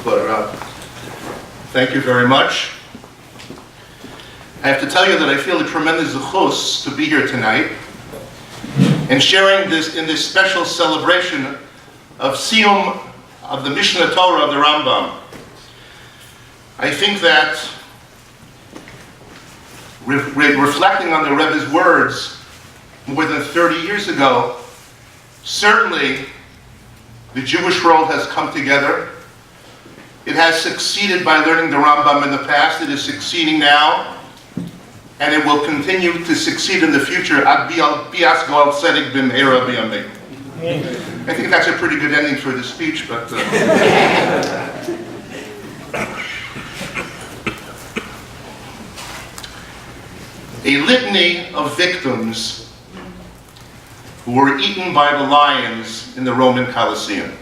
But thank you very much. I have to tell you that I feel a tremendous zechus to be here tonight and sharing this in this special celebration of Siyum of the Mishnah Torah of the Rambam. I think that reflecting on the Rebbe's words more than 30 years ago, certainly the Jewish world has come together. It has succeeded by learning the Rambam in the past. It is succeeding now, and it will continue to succeed in the future. I think that's a pretty good ending for the speech, but a litany of victims who were eaten by the lions in the Roman Colosseum.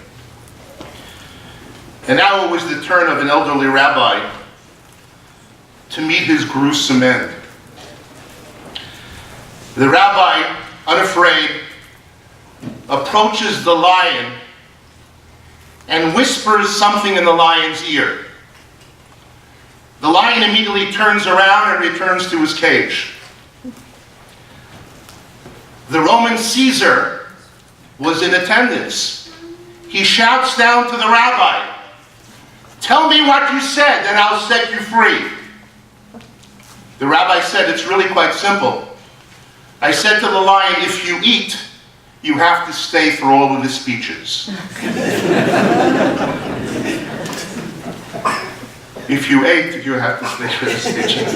And now it was the turn of an elderly rabbi to meet his gruesome end. The rabbi, unafraid, approaches the lion and whispers something in the lion's ear. The lion immediately turns around and returns to his cage. The Roman Caesar was in attendance. He shouts down to the rabbi, "Tell me what you said and I'll set you free." The rabbi said, "It's really quite simple. I said to the lion, if you eat, you have to stay for all of the speeches. If you ate, you have to stay for the speeches."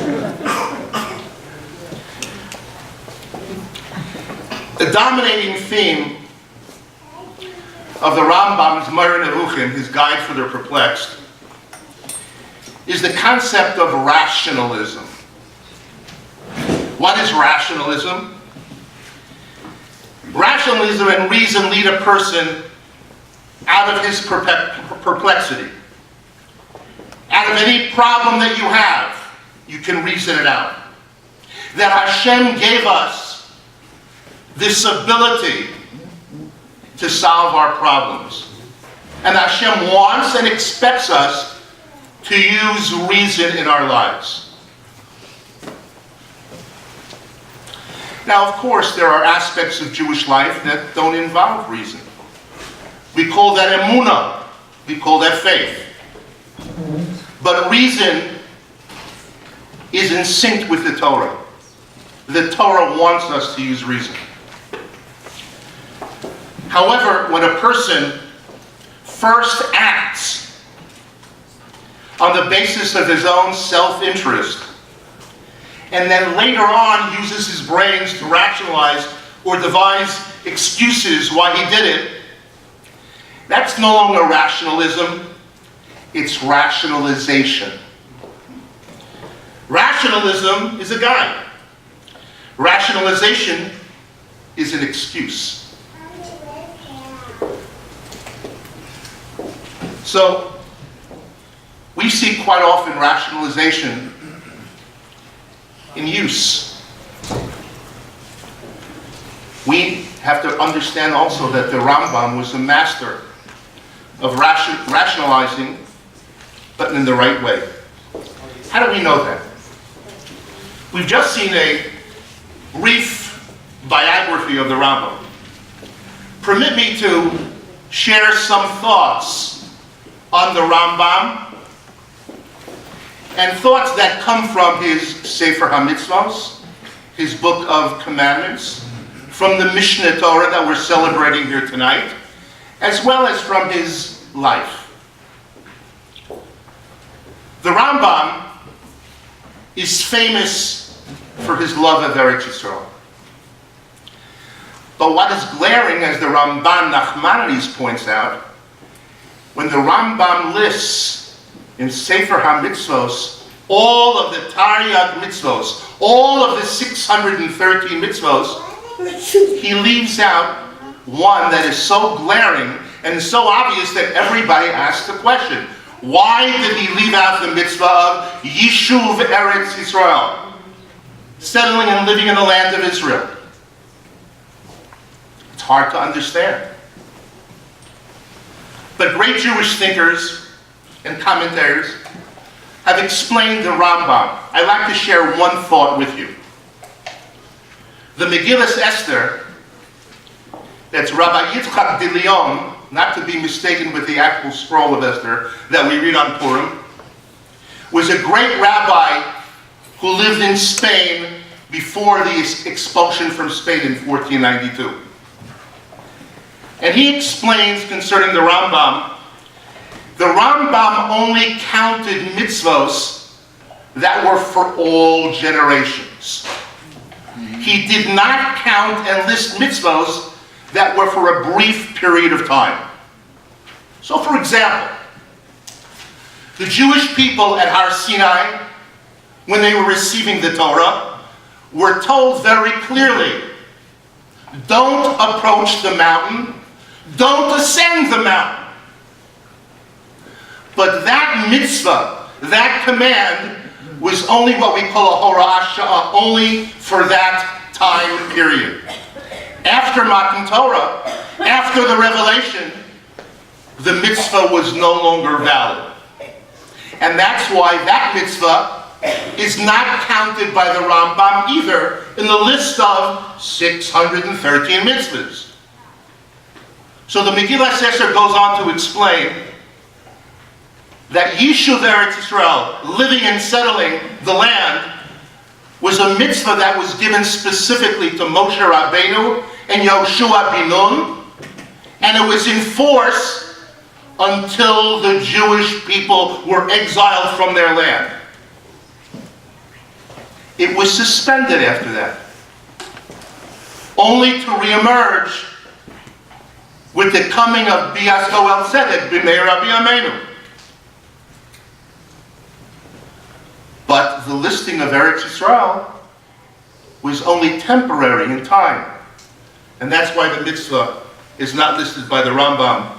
The dominating theme of the Rambam's Moreh Nevuchim, his guide for the perplexed, is the concept of rationalism. What is rationalism? Rationalism and reason lead a person out of his perplexity. Out of any problem that you have, you can reason it out. That Hashem gave us this ability to solve our problems. And Hashem wants and expects us to use reason in our lives. Now, of course, there are aspects of Jewish life that don't involve reason. We call that emunah. We call that faith. But reason is in sync with the Torah. The Torah wants us to use reason. However, when a person first acts on the basis of his own self-interest, and then later on uses his brains to rationalize or devise excuses why he did it, that's no longer rationalism, it's rationalization. Rationalism is a guide. Rationalization is an excuse. So, we see quite often rationalization in use. We have to understand also that the Rambam was a master of rationalizing, but in the right way. How do we know that? We've just seen a brief biography of the Rambam. Permit me to share some thoughts on the Rambam, and thoughts that come from his Sefer HaMitzvos, his Book of Commandments, from the Mishnah Torah that we're celebrating here tonight, as well as from his life. The Rambam is famous for his love of Eretz Yisrael. But what is glaring, as the Ramban Nachmanides points out, when the Rambam lists in Sefer HaMitzvos all of the Taryag mitzvos, all of the 613 mitzvos, he leaves out one that is so glaring and so obvious that everybody asks the question, why did he leave out the mitzvah of Yishuv Eretz Yisrael, settling and living in the land of Israel? It's hard to understand. But great Jewish thinkers and commentators have explained the Rambam. I'd like to share one thought with you. The Megillas Esther, that's Rabbi Yitzchak de Leon, not to be mistaken with the actual scroll of Esther that we read on Purim, was a great rabbi who lived in Spain before the expulsion from Spain in 1492. And he explains concerning the Rambam only counted mitzvos that were for all generations. He did not count and list mitzvos that were for a brief period of time. So, for example, the Jewish people at Har Sinai, when they were receiving the Torah, were told very clearly, don't approach the mountain, don't ascend the mountain. But that mitzvah, that command, was only what we call a hora'ah sha'ah, only for that time period. After Matan Torah, after the revelation, the mitzvah was no longer valid. And that's why that mitzvah is not counted by the Rambam either in the list of 613 mitzvahs. So the Megillas Esther goes on to explain that Yishuv Eretz Yisrael, living and settling the land, was a mitzvah that was given specifically to Moshe Rabbeinu and Yoshua bin Nun, and it was in force until the Jewish people were exiled from their land. It was suspended after that, only to reemerge with the coming of Bias Goel Tzedek b'mei Rabbi Yameinu. But the listing of Eretz Yisrael was only temporary in time. And that's why the mitzvah is not listed by the Rambam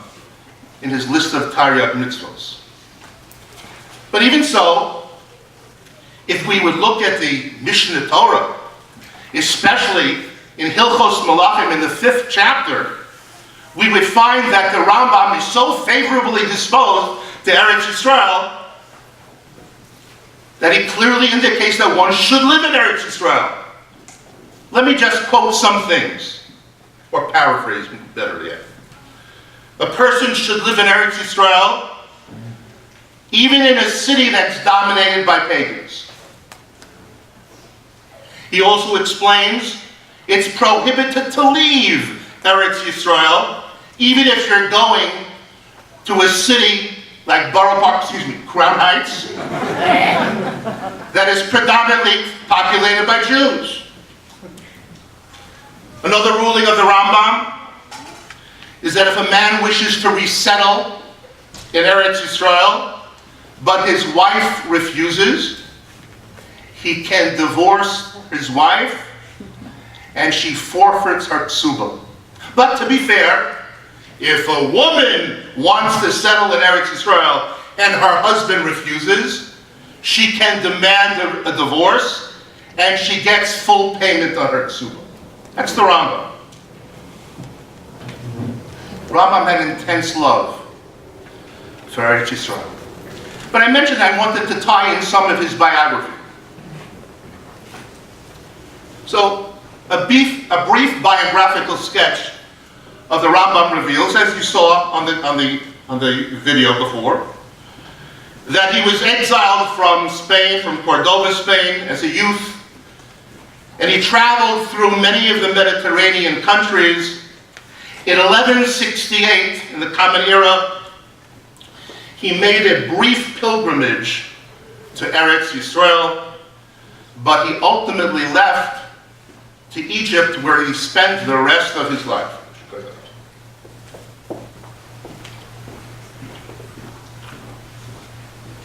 in his list of Taryag mitzvahs. But even so, if we would look at the Mishnah Torah, especially in Hilchos Malachim in the 5th chapter, we would find that the Rambam is so favorably disposed to Eretz Yisrael that he clearly indicates that one should live in Eretz Yisrael. Let me just quote some things, or paraphrase better yet. A person should live in Eretz Yisrael even in a city that's dominated by pagans. He also explains it's prohibited to leave Eretz Yisrael even if you're going to a city like Crown Heights, that is predominantly populated by Jews. Another ruling of the Rambam is that if a man wishes to resettle in Eretz Yisrael, but his wife refuses, he can divorce his wife and she forfeits her ksuba. But to be fair, if a woman wants to settle in Eretz Yisrael and her husband refuses, she can demand a divorce and she gets full payment on her ksuba. That's the Rambam. Rambam had intense love for Eretz Yisrael. But I mentioned I wanted to tie in some of his biography. So a brief biographical sketch of the Rambam reveals, as you saw on the video before, that he was exiled from Spain, from Cordoba, Spain, as a youth, and he traveled through many of the Mediterranean countries. In 1168, in the Common Era, he made a brief pilgrimage to Eretz Yisrael, but he ultimately left to Egypt, where he spent the rest of his life.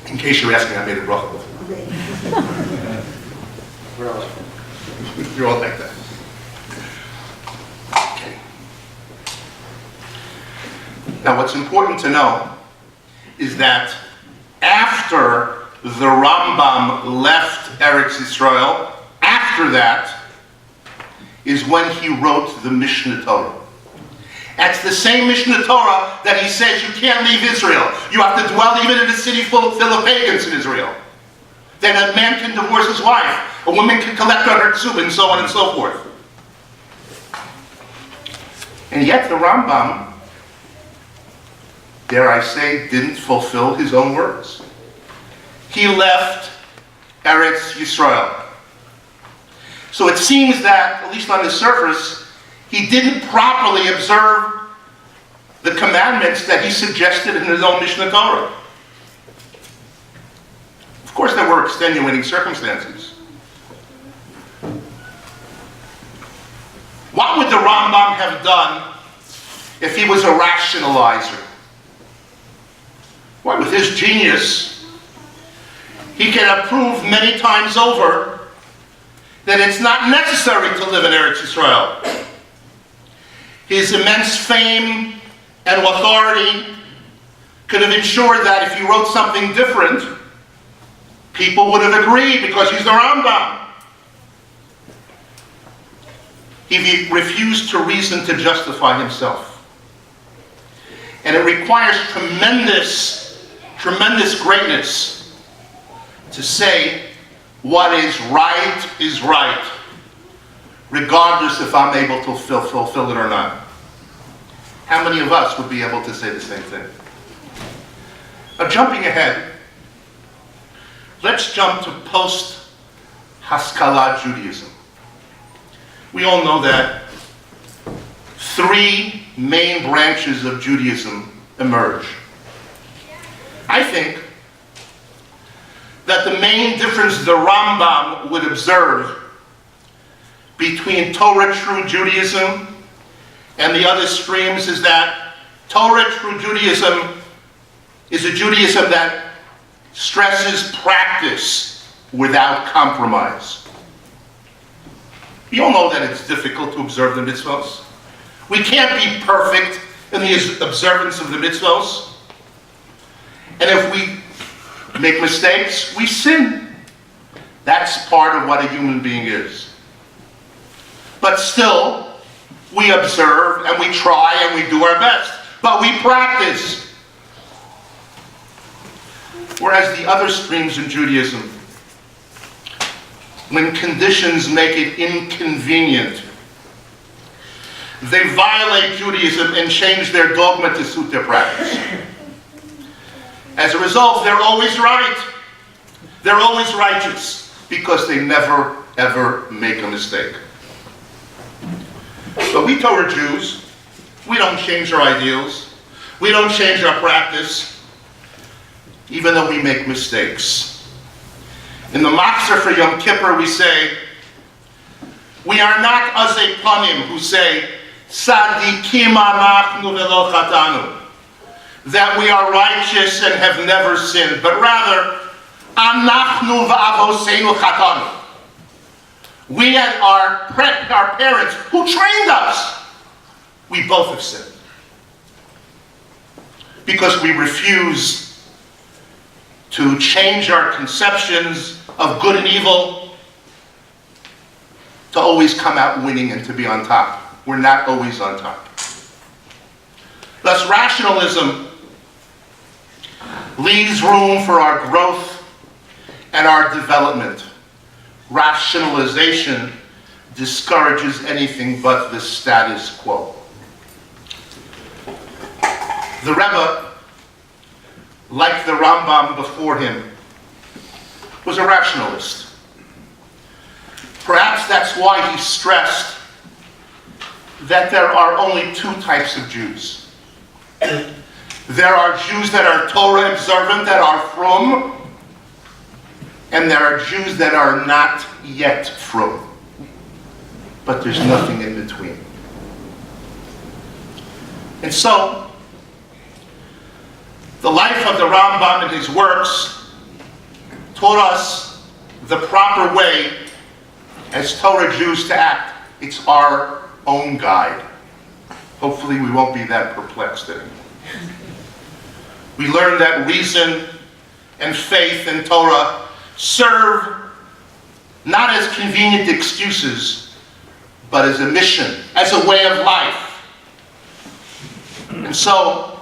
In case you're asking, I made a bracha with it. You're all like that. Okay. Now, what's important to know is that after the Rambam left Eretz Yisrael, after that is when he wrote the Mishnah Torah. That's the same Mishnah Torah that he says you can't leave Israel. You have to dwell even in a city full of pagans in Israel. Then a man can divorce his wife. A woman can collect on her tzub, and so on and so forth. And yet the Rambam, dare I say, didn't fulfill his own words. He left Eretz Yisrael. So it seems that, at least on the surface, he didn't properly observe the commandments that he suggested in his own Mishnah Torah. Of course, there were extenuating circumstances. What would the Rambam have done if he was a rationalizer? Well, with his genius, he can have proved many times over that it's not necessary to live in Eretz Yisrael. His immense fame and authority could have ensured that if he wrote something different, people would have agreed because he's the Rambam. He refused to reason to justify himself. And it requires tremendous greatness to say what is right, regardless if I'm able to fulfill it or not. How many of us would be able to say the same thing? Now, jumping ahead, let's jump to post-Haskalah Judaism. We all know that three main branches of Judaism emerge. I think that the main difference the Rambam would observe between Torah true Judaism and the other streams is that Torah true Judaism is a Judaism that stresses practice without compromise. You all know that it's difficult to observe the mitzvos. We can't be perfect in the observance of the mitzvos. And if we make mistakes, we sin. That's part of what a human being is. But still, we observe and we try and we do our best. But we practice. Whereas the other streams in Judaism, when conditions make it inconvenient, they violate Judaism and change their dogma to suit their practice. As a result, they're always right. They're always righteous because they never, ever make a mistake. But we Torah Jews, we don't change our ideals. We don't change our practice, even though we make mistakes. In the Machzor for Yom Kippur, we say, we are not azei panim who say, Tzadikim anachnu velo chatanu, that we are righteous and have never sinned, but rather, anachnu v'avoseinu chatanu. We and our parents who trained us, we both have sinned. Because we refuse to change our conceptions of good and evil to always come out winning and to be on top. We're not always on top. Thus, rationalism leaves room for our growth and our development. Rationalization discourages anything but the status quo. The Rebbe, like the Rambam before him, was a rationalist. Perhaps that's why he stressed that there are only two types of Jews. There are Jews that are Torah observant, that are frum, and there are Jews that are not yet frum. But there's nothing in between. And so, the life of the Rambam and his works taught us the proper way as Torah Jews to act. It's our own guide. Hopefully we won't be that perplexed anymore. We learn that reason and faith in Torah serve not as convenient excuses, but as a mission, as a way of life. And so,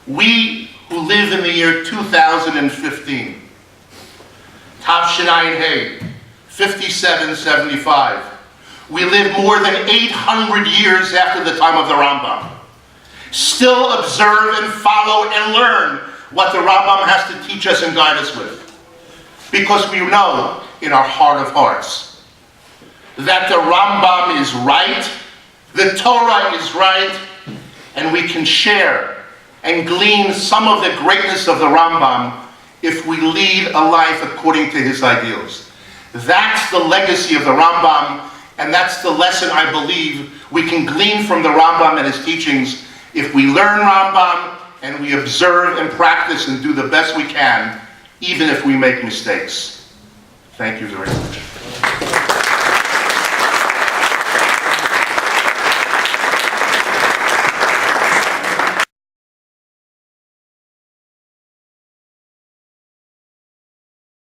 we who live in the year 2015, Tavshinayin Hey, 5775, we live more than 800 years after the time of the Rambam. Still observe and follow and learn what the Rambam has to teach us and guide us with. Because we know in our heart of hearts that the Rambam is right, the Torah is right, and we can share and glean some of the greatness of the Rambam if we lead a life according to his ideals. That's the legacy of the Rambam, and that's the lesson I believe we can glean from the Rambam and his teachings if we learn Rambam and we observe and practice and do the best we can, even if we make mistakes. Thank you very much.